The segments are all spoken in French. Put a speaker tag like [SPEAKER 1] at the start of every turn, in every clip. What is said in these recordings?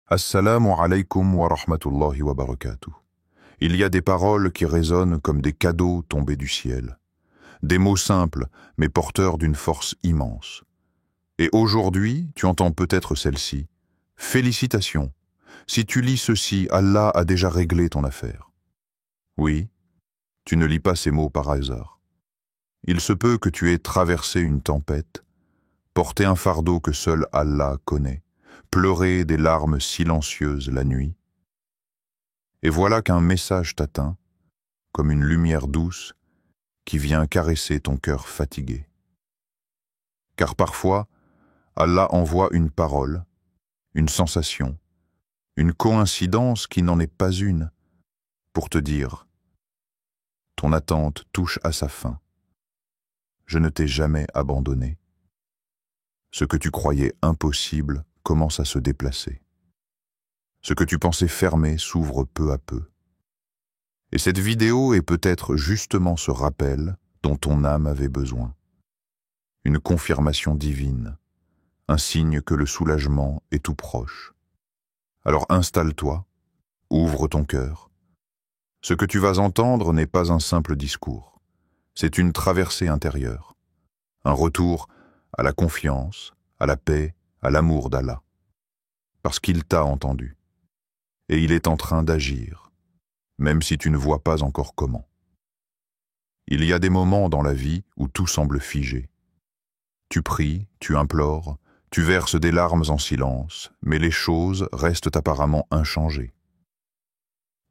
[SPEAKER 1] Assalamu alaikum wa rahmatullahi wa barakatuh. Il y a des paroles qui résonnent comme des cadeaux tombés du ciel. Des mots simples, mais porteurs d'une force immense. Et aujourd'hui, tu entends peut-être celle-ci. Félicitations. Si tu lis ceci, Allah a déjà réglé ton affaire. Oui, tu ne lis pas ces mots par hasard. Il se peut que tu aies traversé une tempête, porté un fardeau que seul Allah connaît, pleurer des larmes silencieuses la nuit. Et voilà qu'un message t'atteint, comme une lumière douce qui vient caresser ton cœur fatigué. Car parfois, Allah envoie une parole, une sensation, une coïncidence qui n'en est pas une, pour te dire « Ton attente touche à sa fin. Je ne t'ai jamais abandonné. Ce que tu croyais impossible commence à se déplacer. Ce que tu pensais fermé s'ouvre peu à peu. Et cette vidéo est peut-être justement ce rappel dont ton âme avait besoin. Une confirmation divine, un signe que le soulagement est tout proche. Alors installe-toi, ouvre ton cœur. Ce que tu vas entendre n'est pas un simple discours. C'est une traversée intérieure, un retour à la confiance, à la paix, à l'amour d'Allah. Parce qu'il t'a entendu. Et il est en train d'agir, même si tu ne vois pas encore comment. Il y a des moments dans la vie où tout semble figé. Tu pries, tu implores, tu verses des larmes en silence, mais les choses restent apparemment inchangées.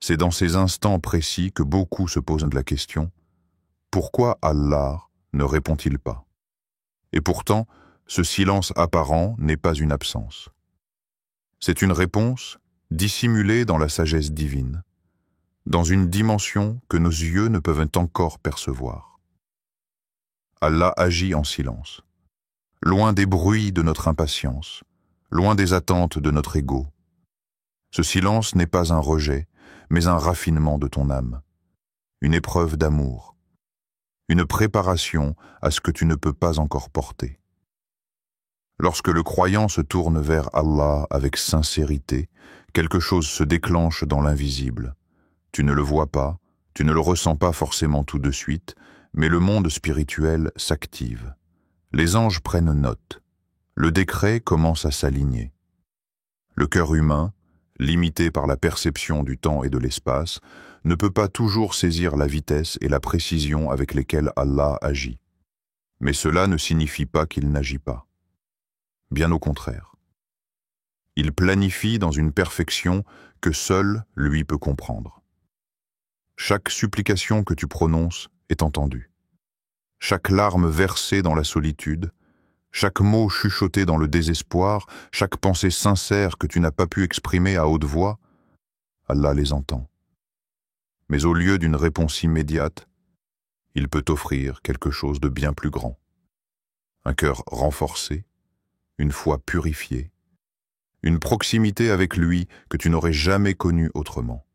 [SPEAKER 1] C'est dans ces instants précis que beaucoup se posent la question « Pourquoi Allah ne répond-il pas ?» Et pourtant, ce silence apparent n'est pas une absence. C'est une réponse dissimulée dans la sagesse divine, dans une dimension que nos yeux ne peuvent encore percevoir. Allah agit en silence, loin des bruits de notre impatience, loin des attentes de notre ego. Ce silence n'est pas un rejet, mais un raffinement de ton âme, une épreuve d'amour, une préparation à ce que tu ne peux pas encore porter. Lorsque le croyant se tourne vers Allah avec sincérité, quelque chose se déclenche dans l'invisible. Tu ne le vois pas, tu ne le ressens pas forcément tout de suite, mais le monde spirituel s'active. Les anges prennent note. Le décret commence à s'aligner. Le cœur humain, limité par la perception du temps et de l'espace, ne peut pas toujours saisir la vitesse et la précision avec lesquelles Allah agit. Mais cela ne signifie pas qu'il n'agit pas. Bien au contraire. Il planifie dans une perfection que seul lui peut comprendre. Chaque supplication que tu prononces est entendue. Chaque larme versée dans la solitude, chaque mot chuchoté dans le désespoir, chaque pensée sincère que tu n'as pas pu exprimer à haute voix, Allah les entend. Mais au lieu d'une réponse immédiate, il peut t'offrir quelque chose de bien plus grand. Un cœur renforcé, une foi purifiée, une proximité avec lui que tu n'aurais jamais connue autrement.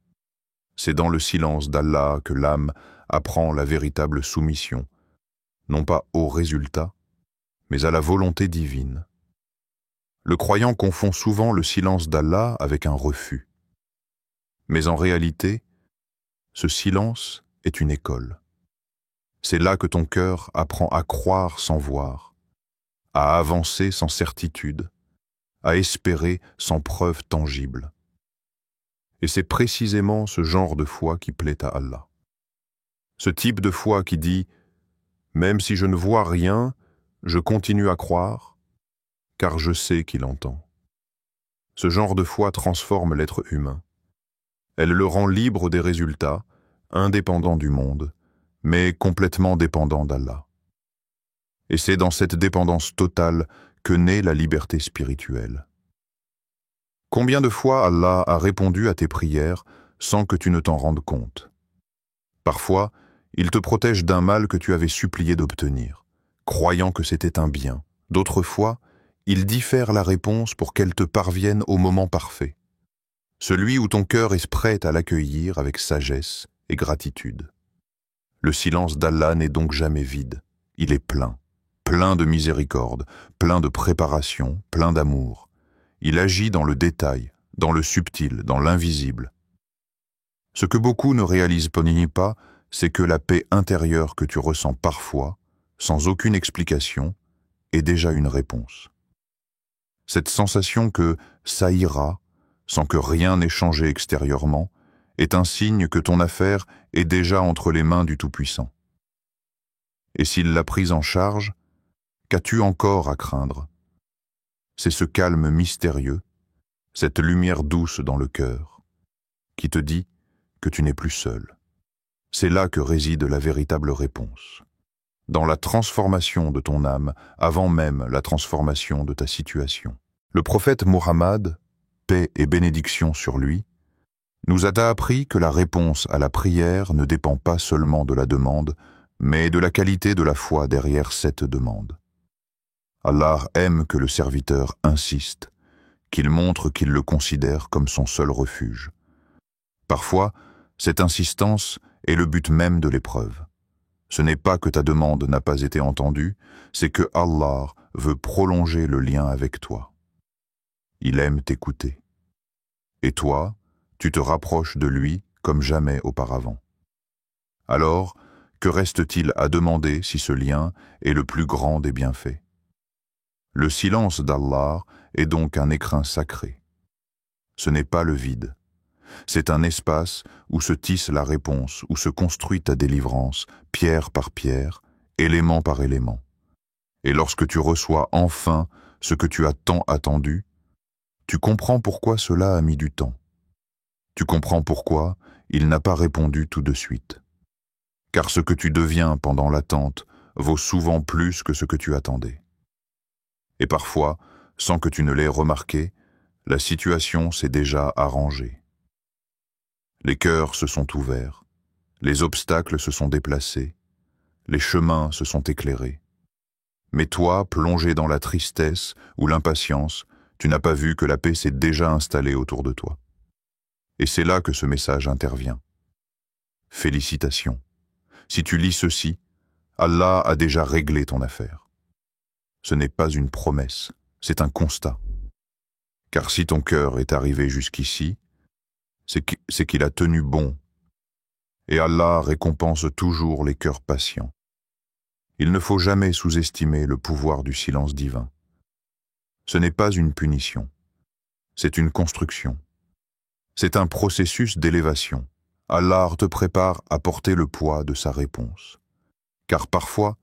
[SPEAKER 1] C'est dans le silence d'Allah que l'âme apprend la véritable soumission, non pas au résultat, mais à la volonté divine. Le croyant confond souvent le silence d'Allah avec un refus. Mais en réalité, ce silence est une école. C'est là que ton cœur apprend à croire sans voir, à avancer sans certitude, à espérer sans preuve tangible. Et c'est précisément ce genre de foi qui plaît à Allah. Ce type de foi qui dit « Même si je ne vois rien, je continue à croire, car je sais qu'il entend. » Ce genre de foi transforme l'être humain. Elle le rend libre des résultats, indépendant du monde, mais complètement dépendant d'Allah. Et c'est dans cette dépendance totale que naît la liberté spirituelle. Combien de fois Allah a répondu à tes prières sans que tu ne t'en rendes compte? Parfois, il te protège d'un mal que tu avais supplié d'obtenir, croyant que c'était un bien. D'autres fois, il diffère la réponse pour qu'elle te parvienne au moment parfait, celui où ton cœur est prêt à l'accueillir avec sagesse et gratitude. Le silence d'Allah n'est donc jamais vide, il est plein, plein de miséricorde, plein de préparation, plein d'amour. Il agit dans le détail, dans le subtil, dans l'invisible. Ce que beaucoup ne réalisent pas, c'est que la paix intérieure que tu ressens parfois, sans aucune explication, est déjà une réponse. Cette sensation que ça ira, sans que rien n'ait changé extérieurement, est un signe que ton affaire est déjà entre les mains du Tout-Puissant. Et s'il l'a prise en charge, qu'as-tu encore à craindre? C'est ce calme mystérieux, cette lumière douce dans le cœur, qui te dit que tu n'es plus seul. C'est là que réside la véritable réponse, dans la transformation de ton âme avant même la transformation de ta situation. Le prophète Muhammad, paix et bénédiction sur lui, nous a appris que la réponse à la prière ne dépend pas seulement de la demande, mais de la qualité de la foi derrière cette demande. Allah aime que le serviteur insiste, qu'il montre qu'il le considère comme son seul refuge. Parfois, cette insistance est le but même de l'épreuve. Ce n'est pas que ta demande n'a pas été entendue, c'est que Allah veut prolonger le lien avec toi. Il aime t'écouter. Et toi, tu te rapproches de lui comme jamais auparavant. Alors, que reste-t-il à demander si ce lien est le plus grand des bienfaits? Le silence d'Allah est donc un écrin sacré. Ce n'est pas le vide. C'est un espace où se tisse la réponse, où se construit ta délivrance, pierre par pierre, élément par élément. Et lorsque tu reçois enfin ce que tu as tant attendu, tu comprends pourquoi cela a mis du temps. Tu comprends pourquoi il n'a pas répondu tout de suite. Car ce que tu deviens pendant l'attente vaut souvent plus que ce que tu attendais. Et parfois, sans que tu ne l'aies remarqué, la situation s'est déjà arrangée. Les cœurs se sont ouverts, les obstacles se sont déplacés, les chemins se sont éclairés. Mais toi, plongé dans la tristesse ou l'impatience, tu n'as pas vu que la paix s'est déjà installée autour de toi. Et c'est là que ce message intervient. Félicitations. Si tu lis ceci, Allah a déjà réglé ton affaire. Ce n'est pas une promesse, c'est un constat. Car si ton cœur est arrivé jusqu'ici, c'est qu'il a tenu bon. Et Allah récompense toujours les cœurs patients. Il ne faut jamais sous-estimer le pouvoir du silence divin. Ce n'est pas une punition, c'est une construction. C'est un processus d'élévation. Allah te prépare à porter le poids de sa réponse. Car parfois,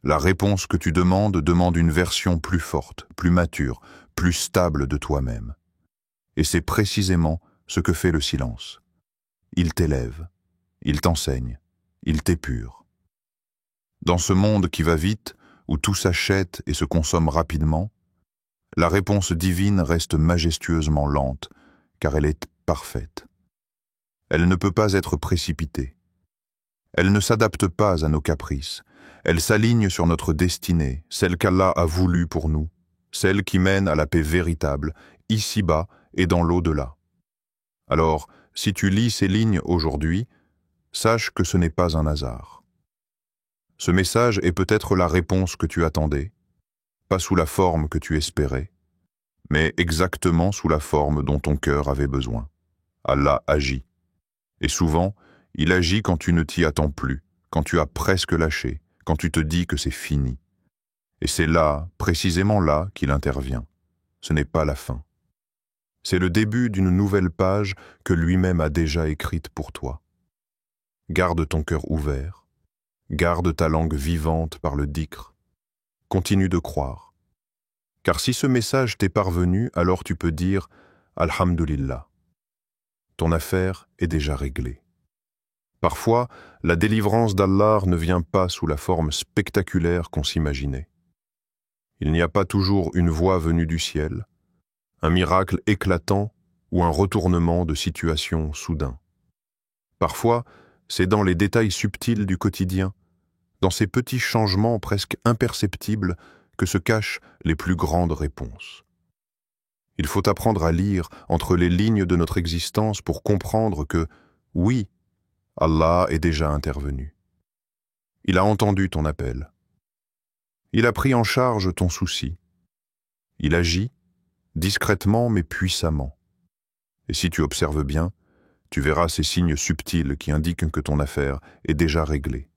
[SPEAKER 1] la réponse que tu demande une version plus forte, plus mature, plus stable de toi-même. Et c'est précisément ce que fait le silence. Il t'élève, il t'enseigne, il t'épure. Dans ce monde qui va vite, où tout s'achète et se consomme rapidement, la réponse divine reste majestueusement lente, car elle est parfaite. Elle ne peut pas être précipitée. Elle ne s'adapte pas à nos caprices. Elle s'aligne sur notre destinée, celle qu'Allah a voulue pour nous, celle qui mène à la paix véritable, ici-bas et dans l'au-delà. Alors, si tu lis ces lignes aujourd'hui, sache que ce n'est pas un hasard. Ce message est peut-être la réponse que tu attendais, pas sous la forme que tu espérais, mais exactement sous la forme dont ton cœur avait besoin. Allah agit. Et souvent, il agit quand tu ne t'y attends plus, quand tu as presque lâché, quand tu te dis que c'est fini. Et c'est là, précisément là, qu'il intervient. Ce n'est pas la fin. C'est le début d'une nouvelle page que lui-même a déjà écrite pour toi. Garde ton cœur ouvert, garde ta langue vivante par le dhikr. Continue de croire. Car si ce message t'est parvenu, alors tu peux dire « Alhamdulillah ». Ton affaire est déjà réglée. Parfois, la délivrance d'Allah ne vient pas sous la forme spectaculaire qu'on s'imaginait. Il n'y a pas toujours une voix venue du ciel, un miracle éclatant ou un retournement de situation soudain. Parfois, c'est dans les détails subtils du quotidien, dans ces petits changements presque imperceptibles que se cachent les plus grandes réponses. Il faut apprendre à lire entre les lignes de notre existence pour comprendre que, oui, Allah est déjà intervenu. Il a entendu ton appel. Il a pris en charge ton souci. Il agit, discrètement mais puissamment. Et si tu observes bien, tu verras ces signes subtils qui indiquent que ton affaire est déjà réglée.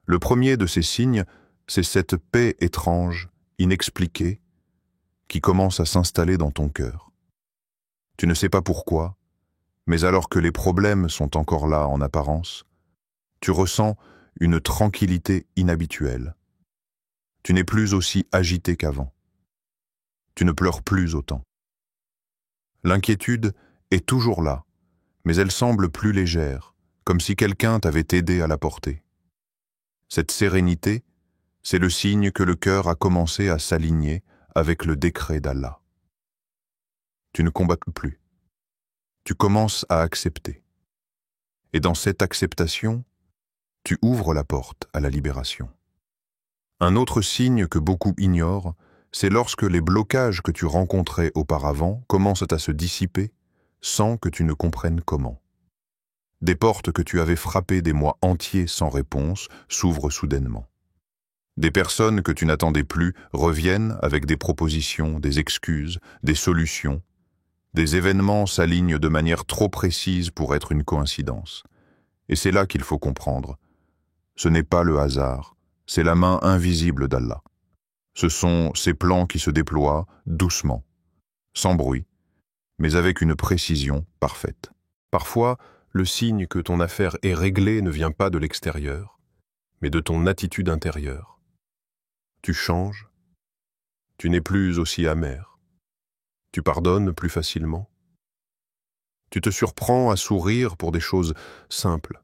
[SPEAKER 1] Le premier de ces signes, c'est cette paix étrange, inexpliquée, qui commence à s'installer dans ton cœur. Tu ne sais pas pourquoi, mais alors que les problèmes sont encore là en apparence, tu ressens une tranquillité inhabituelle. Tu n'es plus aussi agité qu'avant. Tu ne pleures plus autant. L'inquiétude est toujours là, mais elle semble plus légère, comme si quelqu'un t'avait aidé à la porter. Cette sérénité, c'est le signe que le cœur a commencé à s'aligner avec le décret d'Allah. Tu ne combats plus. Tu commences à accepter. Et dans cette acceptation, tu ouvres la porte à la libération. Un autre signe que beaucoup ignorent, c'est lorsque les blocages que tu rencontrais auparavant commencent à se dissiper sans que tu ne comprennes comment. Des portes que tu avais frappées des mois entiers sans réponse s'ouvrent soudainement. Des personnes que tu n'attendais plus reviennent avec des propositions, des excuses, des solutions. Des événements s'alignent de manière trop précise pour être une coïncidence. Et c'est là qu'il faut comprendre. Ce n'est pas le hasard, c'est la main invisible d'Allah. Ce sont ces plans qui se déploient doucement, sans bruit, mais avec une précision parfaite. Parfois, le signe que ton affaire est réglée ne vient pas de l'extérieur, mais de ton attitude intérieure. Tu changes, tu n'es plus aussi amer, tu pardonnes plus facilement. Tu te surprends à sourire pour des choses simples.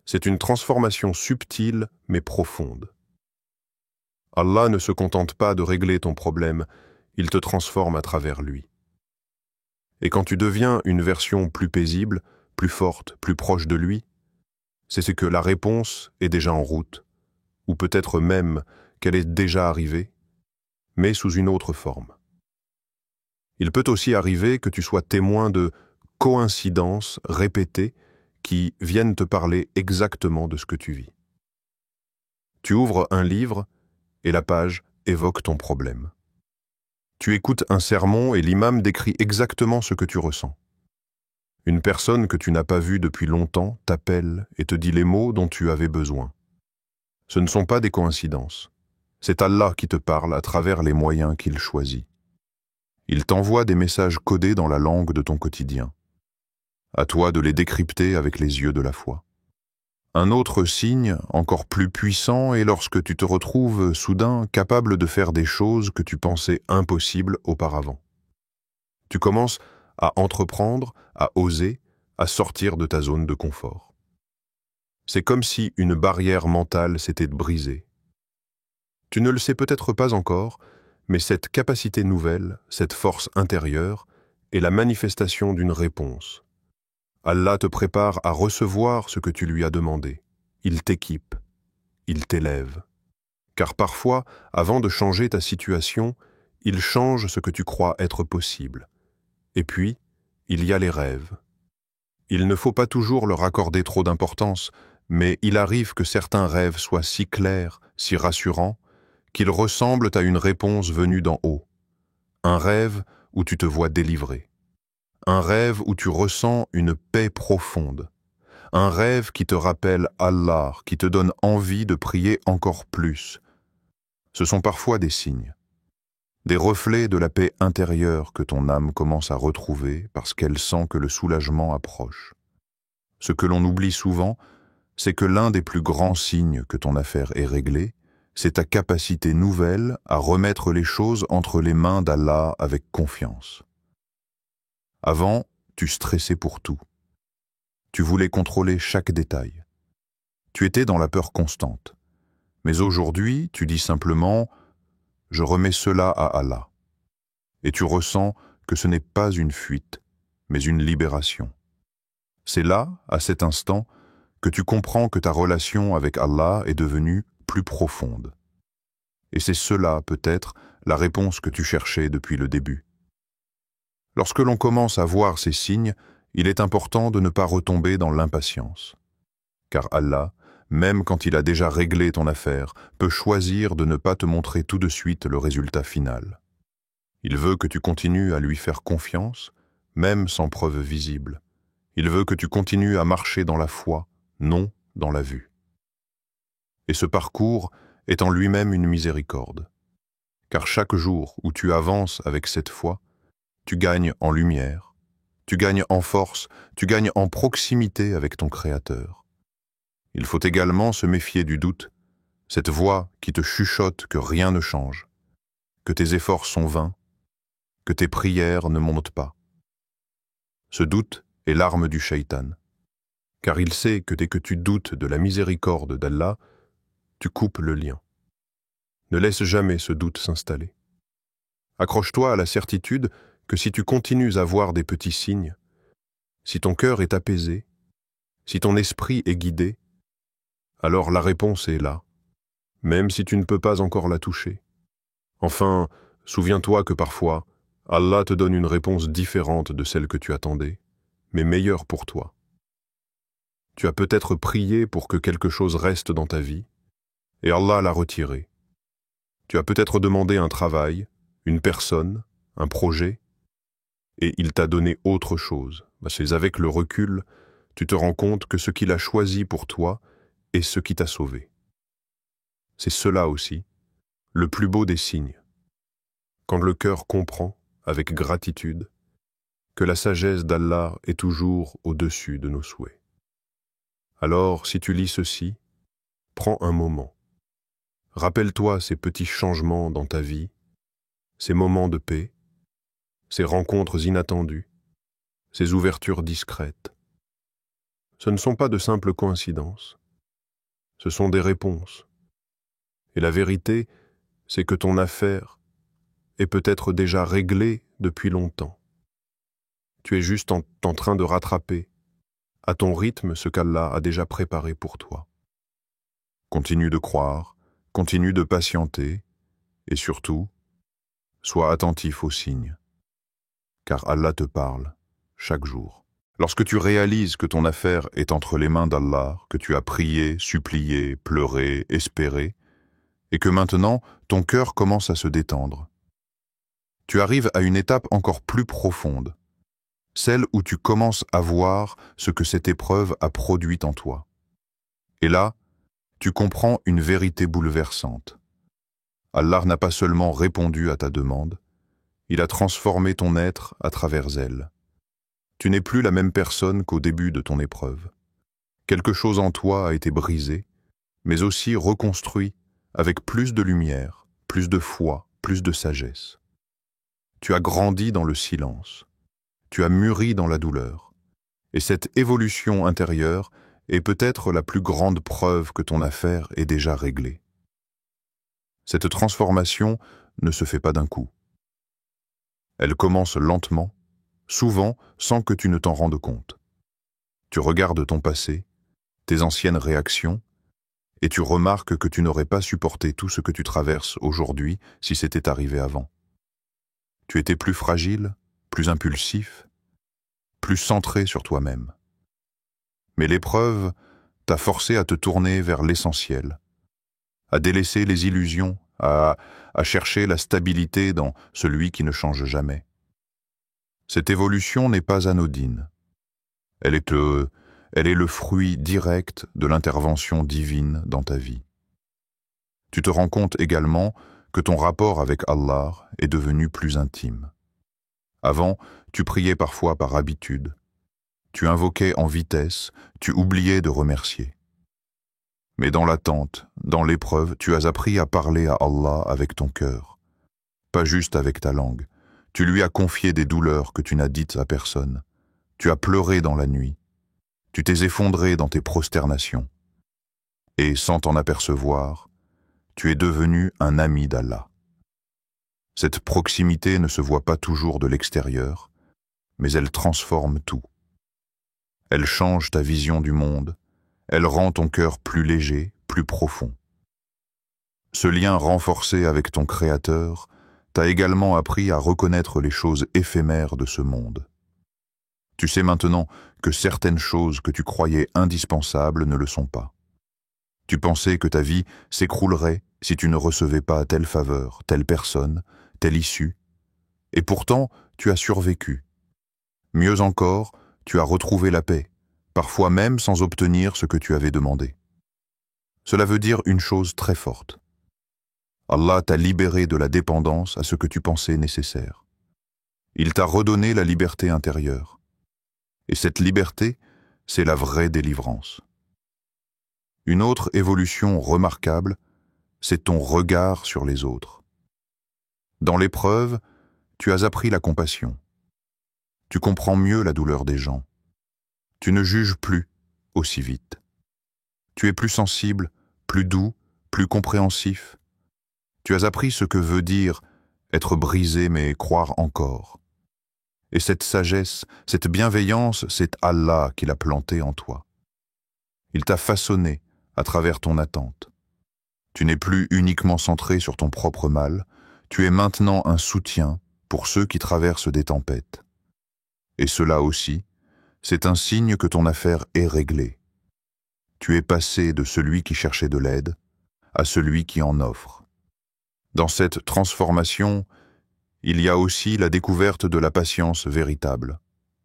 [SPEAKER 1] C'est une transformation subtile mais profonde. Allah ne se contente pas de régler ton problème, il te transforme à travers lui. Et quand tu deviens une version plus paisible, plus forte, plus proche de lui, c'est que la réponse est déjà en route, ou peut-être même qu'elle est déjà arrivée, mais sous une autre forme. Il peut aussi arriver que tu sois témoin de coïncidences répétées qui viennent te parler exactement de ce que tu vis. Tu ouvres un livre et la page évoque ton problème. Tu écoutes un sermon et l'imam décrit exactement ce que tu ressens. Une personne que tu n'as pas vue depuis longtemps t'appelle et te dit les mots dont tu avais besoin. Ce ne sont pas des coïncidences. C'est Allah qui te parle à travers les moyens qu'il choisit. Il t'envoie des messages codés dans la langue de ton quotidien. À toi de les décrypter avec les yeux de la foi. Un autre signe, encore plus puissant, est lorsque tu te retrouves soudain capable de faire des choses que tu pensais impossibles auparavant. Tu commences à entreprendre, à oser, à sortir de ta zone de confort. C'est comme si une barrière mentale s'était brisée. Tu ne le sais peut-être pas encore, mais cette capacité nouvelle, cette force intérieure, est la manifestation d'une réponse. Allah te prépare à recevoir ce que tu lui as demandé. Il t'équipe, il t'élève. Car parfois, avant de changer ta situation, il change ce que tu crois être possible. Et puis, il y a les rêves. Il ne faut pas toujours leur accorder trop d'importance, mais il arrive que certains rêves soient si clairs, si rassurants, qu'ils ressemblent à une réponse venue d'en haut. Un rêve où tu te vois délivré. Un rêve où tu ressens une paix profonde. Un rêve qui te rappelle Allah, qui te donne envie de prier encore plus. Ce sont parfois des signes, des reflets de la paix intérieure que ton âme commence à retrouver parce qu'elle sent que le soulagement approche. Ce que l'on oublie souvent, c'est que l'un des plus grands signes que ton affaire est réglée, c'est ta capacité nouvelle à remettre les choses entre les mains d'Allah avec confiance. Avant, tu stressais pour tout. Tu voulais contrôler chaque détail. Tu étais dans la peur constante. Mais aujourd'hui, tu dis simplement « Je remets cela à Allah ». Et tu ressens que ce n'est pas une fuite, mais une libération. C'est là, à cet instant, que tu comprends que ta relation avec Allah est devenue plus profonde. Et c'est cela, peut-être, la réponse que tu cherchais depuis le début. Lorsque l'on commence à voir ces signes, il est important de ne pas retomber dans l'impatience. Car Allah, même quand il a déjà réglé ton affaire, peut choisir de ne pas te montrer tout de suite le résultat final. Il veut que tu continues à lui faire confiance, même sans preuve visible. Il veut que tu continues à marcher dans la foi, non dans la vue. Et ce parcours est en lui-même une miséricorde. Car chaque jour où tu avances avec cette foi, tu gagnes en lumière, tu gagnes en force, tu gagnes en proximité avec ton Créateur. Il faut également se méfier du doute, cette voix qui te chuchote que rien ne change, que tes efforts sont vains, que tes prières ne montent pas. Ce doute est l'arme du shaitan, car il sait que dès que tu doutes de la miséricorde d'Allah, tu coupes le lien. Ne laisse jamais ce doute s'installer. Accroche-toi à la certitude que si tu continues à voir des petits signes, si ton cœur est apaisé, si ton esprit est guidé, alors la réponse est là, même si tu ne peux pas encore la toucher. Enfin, souviens-toi que parfois, Allah te donne une réponse différente de celle que tu attendais, mais meilleure pour toi. Tu as peut-être prié pour que quelque chose reste dans ta vie, et Allah l'a retiré. Tu as peut-être demandé un travail, une personne, un projet, et il t'a donné autre chose. C'est avec le recul, tu te rends compte que ce qu'il a choisi pour toi est ce qui t'a sauvé. C'est cela aussi, le plus beau des signes. Quand le cœur comprend, avec gratitude, que la sagesse d'Allah est toujours au-dessus de nos souhaits. Alors, si tu lis ceci, prends un moment. Rappelle-toi ces petits changements dans ta vie, ces moments de paix, ces rencontres inattendues, ces ouvertures discrètes. Ce ne sont pas de simples coïncidences, ce sont des réponses. Et la vérité, c'est que ton affaire est peut-être déjà réglée depuis longtemps. Tu es juste en train de rattraper, à ton rythme, ce qu'Allah a déjà préparé pour toi. Continue de croire, continue de patienter, et surtout, sois attentif aux signes, car Allah te parle chaque jour. Lorsque tu réalises que ton affaire est entre les mains d'Allah, que tu as prié, supplié, pleuré, espéré, et que maintenant ton cœur commence à se détendre, tu arrives à une étape encore plus profonde, celle où tu commences à voir ce que cette épreuve a produit en toi. Et là, tu comprends une vérité bouleversante. Allah n'a pas seulement répondu à ta demande, il a transformé ton être à travers elle. Tu n'es plus la même personne qu'au début de ton épreuve. Quelque chose en toi a été brisé, mais aussi reconstruit avec plus de lumière, plus de foi, plus de sagesse. Tu as grandi dans le silence, tu as mûri dans la douleur, et cette évolution intérieure est peut-être la plus grande preuve que ton affaire est déjà réglée. Cette transformation ne se fait pas d'un coup. Elle commence lentement, souvent sans que tu ne t'en rendes compte. Tu regardes ton passé, tes anciennes réactions, et tu remarques que tu n'aurais pas supporté tout ce que tu traverses aujourd'hui si c'était arrivé avant. Tu étais plus fragile, plus impulsif, plus centré sur toi-même. Mais l'épreuve t'a forcé à te tourner vers l'essentiel, à délaisser les illusions, à chercher la stabilité dans celui qui ne change jamais. Cette évolution n'est pas anodine. Elle est le fruit direct de l'intervention divine dans ta vie. Tu te rends compte également que ton rapport avec Allah est devenu plus intime. Avant, tu priais parfois par habitude. Tu invoquais en vitesse, tu oubliais de remercier. Mais dans l'attente, dans l'épreuve, tu as appris à parler à Allah avec ton cœur, pas juste avec ta langue. Tu lui as confié des douleurs que tu n'as dites à personne. Tu as pleuré dans la nuit. Tu t'es effondré dans tes prosternations. Et sans t'en apercevoir, tu es devenu un ami d'Allah. Cette proximité ne se voit pas toujours de l'extérieur, mais elle transforme tout. Elle change ta vision du monde, elle rend ton cœur plus léger, plus profond. Ce lien renforcé avec ton Créateur t'a également appris à reconnaître les choses éphémères de ce monde. Tu sais maintenant que certaines choses que tu croyais indispensables ne le sont pas. Tu pensais que ta vie s'écroulerait si tu ne recevais pas telle faveur, telle personne, telle issue, et pourtant tu as survécu. Mieux encore, tu as retrouvé la paix, parfois même sans obtenir ce que tu avais demandé. Cela veut dire une chose très forte. Allah t'a libéré de la dépendance à ce que tu pensais nécessaire. Il t'a redonné la liberté intérieure. Et cette liberté, c'est la vraie délivrance. Une autre évolution remarquable, c'est ton regard sur les autres. Dans l'épreuve, tu as appris la compassion. Tu comprends mieux la douleur des gens. Tu ne juges plus aussi vite. Tu es plus sensible, plus doux, plus compréhensif. Tu as appris ce que veut dire être brisé mais croire encore. Et cette sagesse, cette bienveillance, c'est Allah qui l'a plantée en toi. Il t'a façonné à travers ton attente. Tu n'es plus uniquement centré sur ton propre mal, tu es maintenant un soutien pour ceux qui traversent des tempêtes. Et cela aussi, c'est un signe que ton affaire est réglée. Tu es passé de celui qui cherchait de l'aide à celui qui en offre. Dans cette transformation, il y a aussi la découverte de la patience véritable.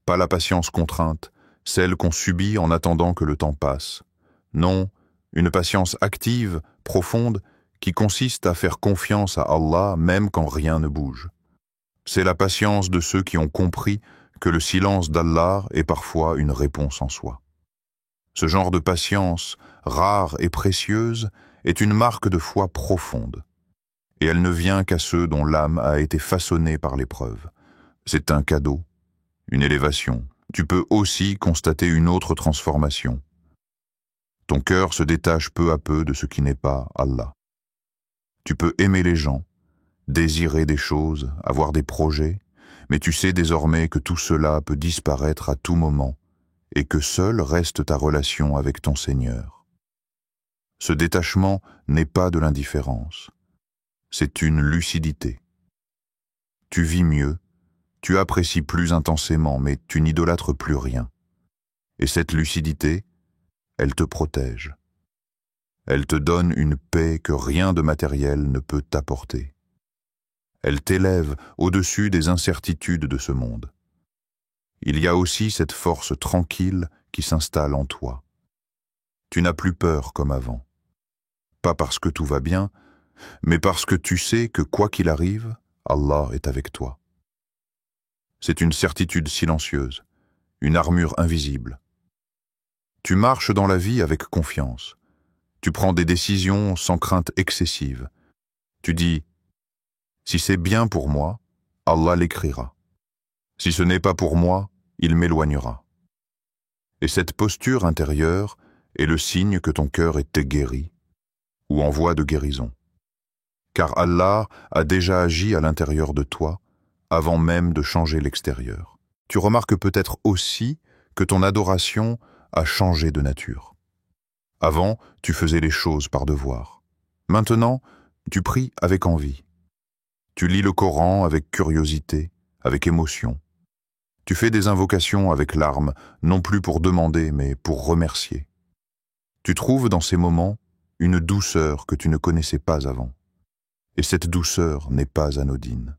[SPEAKER 1] Pas la patience contrainte, celle qu'on subit en attendant que le temps passe. Non, une patience active, profonde, qui consiste à faire confiance à Allah même quand rien ne bouge. C'est la patience de ceux qui ont compris que le silence d'Allah est parfois une réponse en soi. Ce genre de patience, rare et précieuse, est une marque de foi profonde. Et elle ne vient qu'à ceux dont l'âme a été façonnée par l'épreuve. C'est un cadeau, une élévation. Tu peux aussi constater une autre transformation. Ton cœur se détache peu à peu de ce qui n'est pas Allah. Tu peux aimer les gens, désirer des choses, avoir des projets, mais tu sais désormais que tout cela peut disparaître à tout moment et que seule reste ta relation avec ton Seigneur. Ce détachement n'est pas de l'indifférence, c'est une lucidité. Tu vis mieux, tu apprécies plus intensément, mais tu n'idolâtres plus rien. Et cette lucidité, elle te protège. Elle te donne une paix que rien de matériel ne peut t'apporter. Elle t'élève au-dessus des incertitudes de ce monde. Il y a aussi cette force tranquille qui s'installe en toi. Tu n'as plus peur comme avant. Pas parce que tout va bien, mais parce que tu sais que quoi qu'il arrive, Allah est avec toi. C'est une certitude silencieuse, une armure invisible. Tu marches dans la vie avec confiance. Tu prends des décisions sans crainte excessive. Tu dis « Si c'est bien pour moi, Allah l'écrira. Si ce n'est pas pour moi, il m'éloignera. » Et cette posture intérieure est le signe que ton cœur est guéri ou en voie de guérison. Car Allah a déjà agi à l'intérieur de toi avant même de changer l'extérieur. Tu remarques peut-être aussi que ton adoration a changé de nature. Avant, tu faisais les choses par devoir. Maintenant, tu pries avec envie. Tu lis le Coran avec curiosité, avec émotion. Tu fais des invocations avec larmes, non plus pour demander, mais pour remercier. Tu trouves dans ces moments une douceur que tu ne connaissais pas avant. Et cette douceur n'est pas anodine.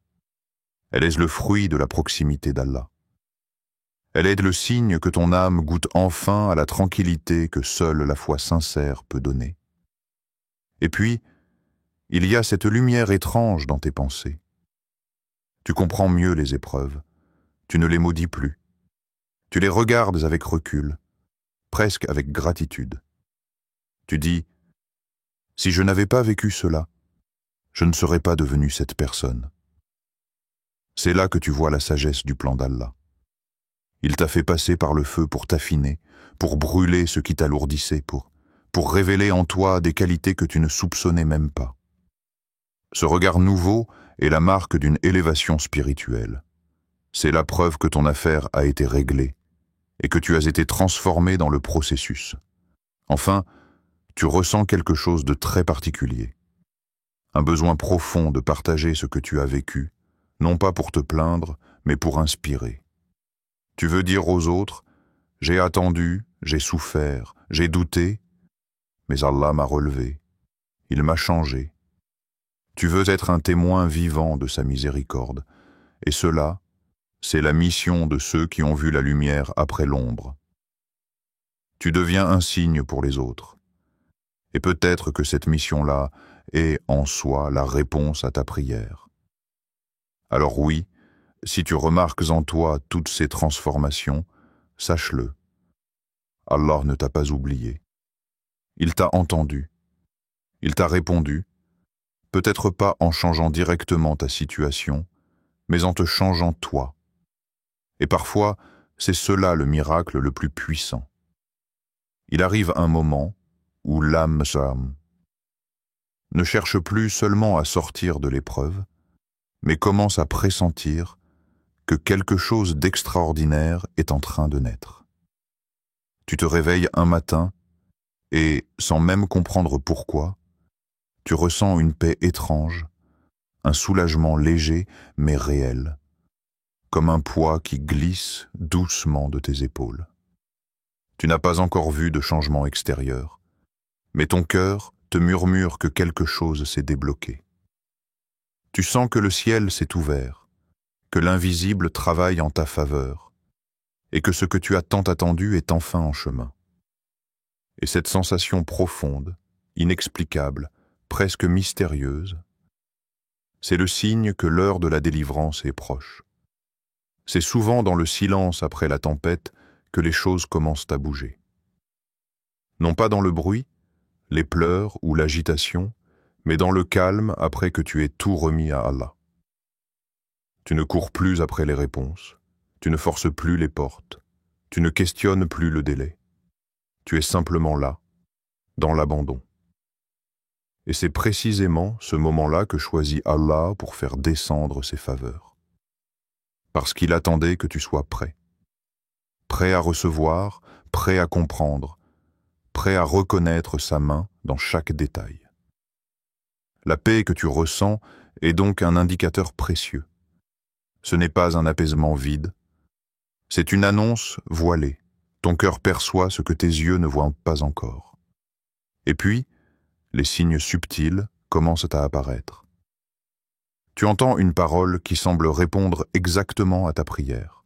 [SPEAKER 1] Elle est le fruit de la proximité d'Allah. Elle est le signe que ton âme goûte enfin à la tranquillité que seule la foi sincère peut donner. Et puis, il y a cette lumière étrange dans tes pensées. Tu comprends mieux les épreuves, tu ne les maudis plus. Tu les regardes avec recul, presque avec gratitude. Tu dis, si je n'avais pas vécu cela, je ne serais pas devenu cette personne. C'est là que tu vois la sagesse du plan d'Allah. Il t'a fait passer par le feu pour t'affiner, pour brûler ce qui t'alourdissait, pour révéler en toi des qualités que tu ne soupçonnais même pas. Ce regard nouveau est la marque d'une élévation spirituelle. C'est la preuve que ton affaire a été réglée et que tu as été transformé dans le processus. Enfin, tu ressens quelque chose de très particulier. Un besoin profond de partager ce que tu as vécu, non pas pour te plaindre, mais pour inspirer. Tu veux dire aux autres, j'ai attendu, j'ai souffert, j'ai douté, mais Allah m'a relevé, il m'a changé. Tu veux être un témoin vivant de sa miséricorde, et cela, C'est la mission de ceux qui ont vu la lumière après l'ombre. Tu deviens un signe pour les autres. Et peut-être que cette mission-là est en soi la réponse à ta prière. Alors oui, si tu remarques en toi toutes ces transformations, sache-le. Allah ne t'a pas oublié. Il t'a entendu. Il t'a répondu, peut-être pas en changeant directement ta situation, mais en te changeant toi. Et parfois, c'est cela le miracle le plus puissant. Il arrive un moment où l'âme ne cherche plus seulement à sortir de l'épreuve, mais commence à pressentir que quelque chose d'extraordinaire est en train de naître. Tu te réveilles un matin et, sans même comprendre pourquoi, tu ressens une paix étrange, un soulagement léger mais réel, comme un poids qui glisse doucement de tes épaules. Tu n'as pas encore vu de changement extérieur, mais ton cœur te murmure que quelque chose s'est débloqué. Tu sens que le ciel s'est ouvert, que l'invisible travaille en ta faveur, et que ce que tu as tant attendu est enfin en chemin. Et cette sensation profonde, inexplicable, presque mystérieuse, c'est le signe que l'heure de la délivrance est proche. C'est souvent dans le silence après la tempête que les choses commencent à bouger. Non pas dans le bruit, les pleurs ou l'agitation, mais dans le calme après que tu aies tout remis à Allah. Tu ne cours plus après les réponses, tu ne forces plus les portes, tu ne questionnes plus le délai. Tu es simplement là, dans l'abandon. Et c'est précisément ce moment-là que choisit Allah pour faire descendre ses faveurs. Parce qu'il attendait que tu sois prêt. Prêt à recevoir, prêt à comprendre, prêt à reconnaître sa main dans chaque détail. La paix que tu ressens est donc un indicateur précieux. Ce n'est pas un apaisement vide, c'est une annonce voilée. Ton cœur perçoit ce que tes yeux ne voient pas encore. Et puis, les signes subtils commencent à apparaître. Tu entends une parole qui semble répondre exactement à ta prière.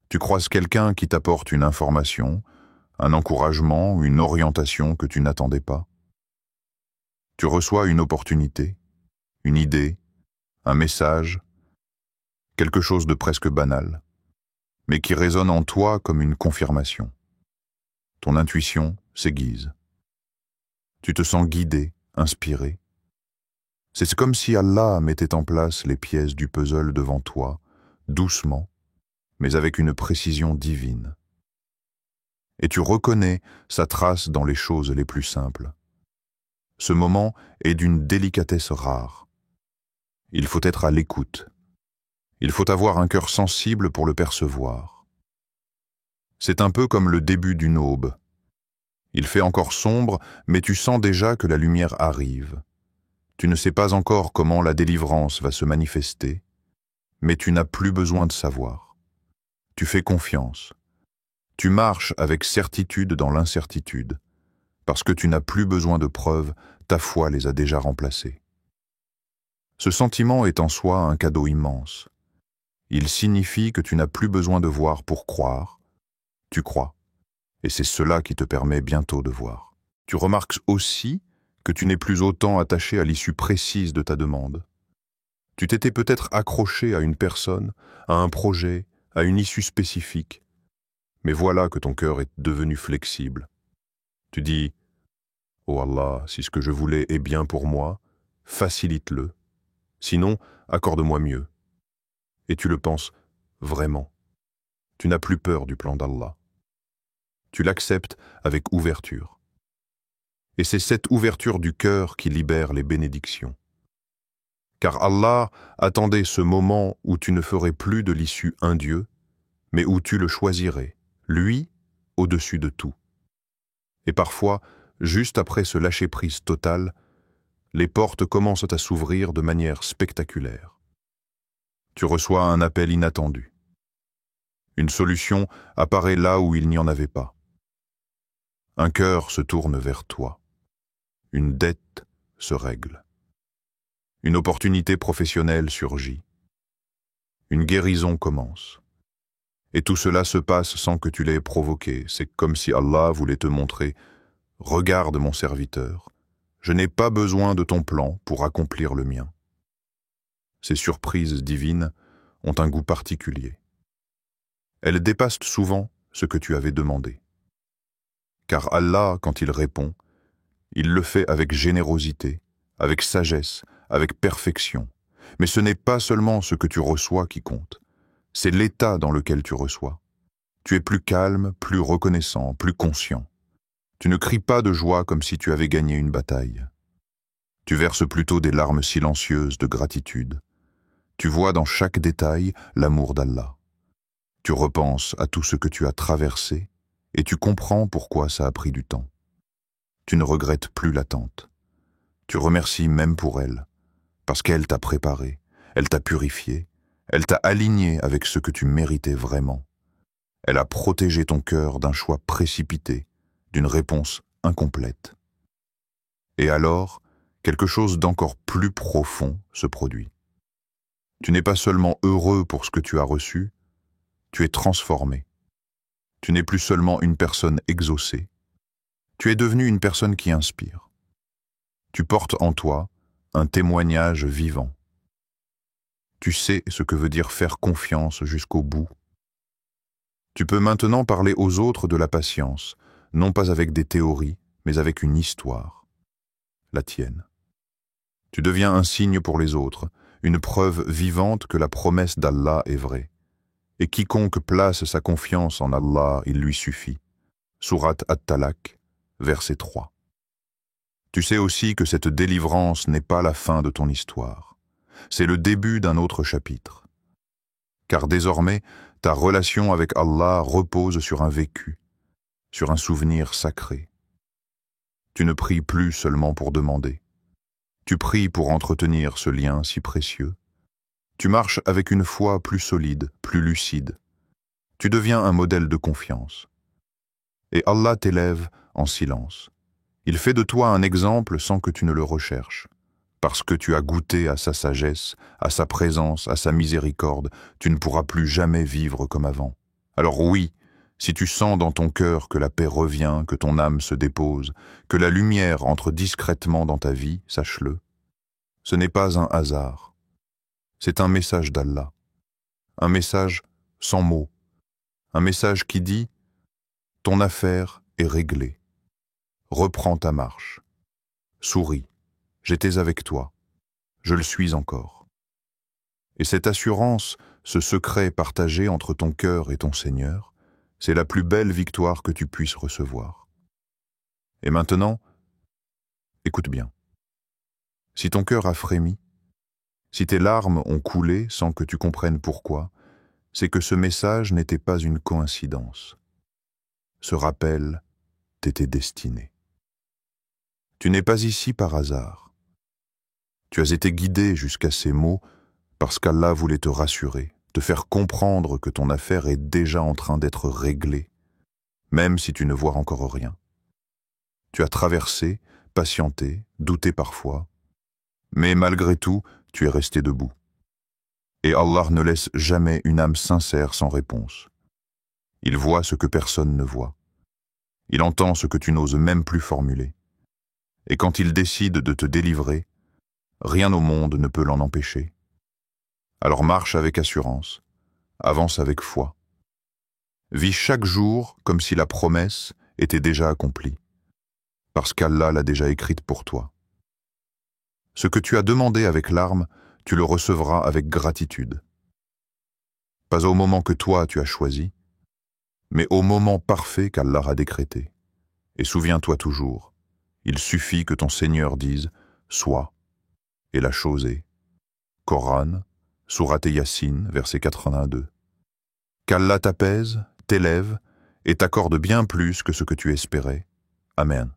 [SPEAKER 1] Tu croises quelqu'un qui t'apporte une information, un encouragement, une orientation que tu n'attendais pas. Tu reçois une opportunité, une idée, un message, quelque chose de presque banal, mais qui résonne en toi comme une confirmation. Ton intuition s'aiguise. Tu te sens guidé, inspiré. C'est comme si Allah mettait en place les pièces du puzzle devant toi, doucement, mais avec une précision divine. Et tu reconnais sa trace dans les choses les plus simples. Ce moment est d'une délicatesse rare. Il faut être à l'écoute. Il faut avoir un cœur sensible pour le percevoir. C'est un peu comme le début d'une aube. Il fait encore sombre, mais tu sens déjà que la lumière arrive. Tu ne sais pas encore comment la délivrance va se manifester, mais tu n'as plus besoin de savoir. Tu fais confiance. Tu marches avec certitude dans l'incertitude, parce que tu n'as plus besoin de preuves, ta foi les a déjà remplacées. Ce sentiment est en soi un cadeau immense. Il signifie que tu n'as plus besoin de voir pour croire, tu crois, et c'est cela qui te permet bientôt de voir. Tu remarques aussi que tu n'es plus autant attaché à l'issue précise de ta demande. Tu t'étais peut-être accroché à une personne, à un projet, à une issue spécifique, mais voilà que ton cœur est devenu flexible. Tu dis « Oh Allah, si ce que je voulais est bien pour moi, facilite-le. Sinon, accorde-moi mieux. » Et tu le penses vraiment. Tu n'as plus peur du plan d'Allah. Tu l'acceptes avec ouverture. Et c'est cette ouverture du cœur qui libère les bénédictions. Car Allah attendait ce moment où tu ne ferais plus de l'issue un Dieu, mais où tu le choisirais, lui, au-dessus de tout. Et parfois, juste après ce lâcher-prise total, les portes commencent à s'ouvrir de manière spectaculaire. Tu reçois un appel inattendu. Une solution apparaît là où il n'y en avait pas. Un cœur se tourne vers toi. Une dette se règle. Une opportunité professionnelle surgit. Une guérison commence. Et tout cela se passe sans que tu l'aies provoqué. C'est comme si Allah voulait te montrer « Regarde mon serviteur, je n'ai pas besoin de ton plan pour accomplir le mien. » Ces surprises divines ont un goût particulier. Elles dépassent souvent ce que tu avais demandé. Car Allah, quand il répond, il le fait avec générosité, avec sagesse, avec perfection. Mais ce n'est pas seulement ce que tu reçois qui compte, c'est l'état dans lequel tu reçois. Tu es plus calme, plus reconnaissant, plus conscient. Tu ne cries pas de joie comme si tu avais gagné une bataille. Tu verses plutôt des larmes silencieuses de gratitude. Tu vois dans chaque détail l'amour d'Allah. Tu repenses à tout ce que tu as traversé et tu comprends pourquoi ça a pris du temps. Tu ne regrettes plus l'attente. Tu remercies même pour elle, parce qu'elle t'a préparé, elle t'a purifié, elle t'a aligné avec ce que tu méritais vraiment. Elle a protégé ton cœur d'un choix précipité, d'une réponse incomplète. Et alors, quelque chose d'encore plus profond se produit. Tu n'es pas seulement heureux pour ce que tu as reçu, tu es transformé. Tu n'es plus seulement une personne exaucée, tu es devenu une personne qui inspire. Tu portes en toi un témoignage vivant. Tu sais ce que veut dire faire confiance jusqu'au bout. Tu peux maintenant parler aux autres de la patience, non pas avec des théories, mais avec une histoire, la tienne. Tu deviens un signe pour les autres, une preuve vivante que la promesse d'Allah est vraie. Et quiconque place sa confiance en Allah, il lui suffit. Sourate At-Talaq, verset 3. Tu sais aussi que cette délivrance n'est pas la fin de ton histoire. C'est le début d'un autre chapitre. Car désormais, ta relation avec Allah repose sur un vécu, sur un souvenir sacré. Tu ne pries plus seulement pour demander. Tu pries pour entretenir ce lien si précieux. Tu marches avec une foi plus solide, plus lucide. Tu deviens un modèle de confiance. Et Allah t'élève en silence. Il fait de toi un exemple sans que tu ne le recherches. Parce que tu as goûté à sa sagesse, à sa présence, à sa miséricorde, tu ne pourras plus jamais vivre comme avant. Alors oui, si tu sens dans ton cœur que la paix revient, que ton âme se dépose, que la lumière entre discrètement dans ta vie, sache-le. Ce n'est pas un hasard. C'est un message d'Allah. Un message sans mots. Un message qui dit « Ton affaire est réglée. Reprends ta marche. Souris. J'étais avec toi. Je le suis encore. » Et cette assurance, ce secret partagé entre ton cœur et ton Seigneur, c'est la plus belle victoire que tu puisses recevoir. Et maintenant, écoute bien. Si ton cœur a frémi, si tes larmes ont coulé sans que tu comprennes pourquoi, c'est que ce message n'était pas une coïncidence. Ce rappel t'était destiné. Tu n'es pas ici par hasard. Tu as été guidé jusqu'à ces mots parce qu'Allah voulait te rassurer, te faire comprendre que ton affaire est déjà en train d'être réglée, même si tu ne vois encore rien. Tu as traversé, patienté, douté parfois, mais malgré tout, tu es resté debout. Et Allah ne laisse jamais une âme sincère sans réponse. Il voit ce que personne ne voit. Il entend ce que tu n'oses même plus formuler. Et quand il décide de te délivrer, rien au monde ne peut l'en empêcher. Alors marche avec assurance, avance avec foi. Vis chaque jour comme si la promesse était déjà accomplie, parce qu'Allah l'a déjà écrite pour toi. Ce que tu as demandé avec larmes, tu le recevras avec gratitude. Pas au moment que toi tu as choisi, mais au moment parfait qu'Allah a décrété. Et souviens-toi toujours, il suffit que ton Seigneur dise « Sois », et la chose est. Coran, Sourate Yassine, verset 82. Qu'Allah t'apaise, t'élève, et t'accorde bien plus que ce que tu espérais. Amen.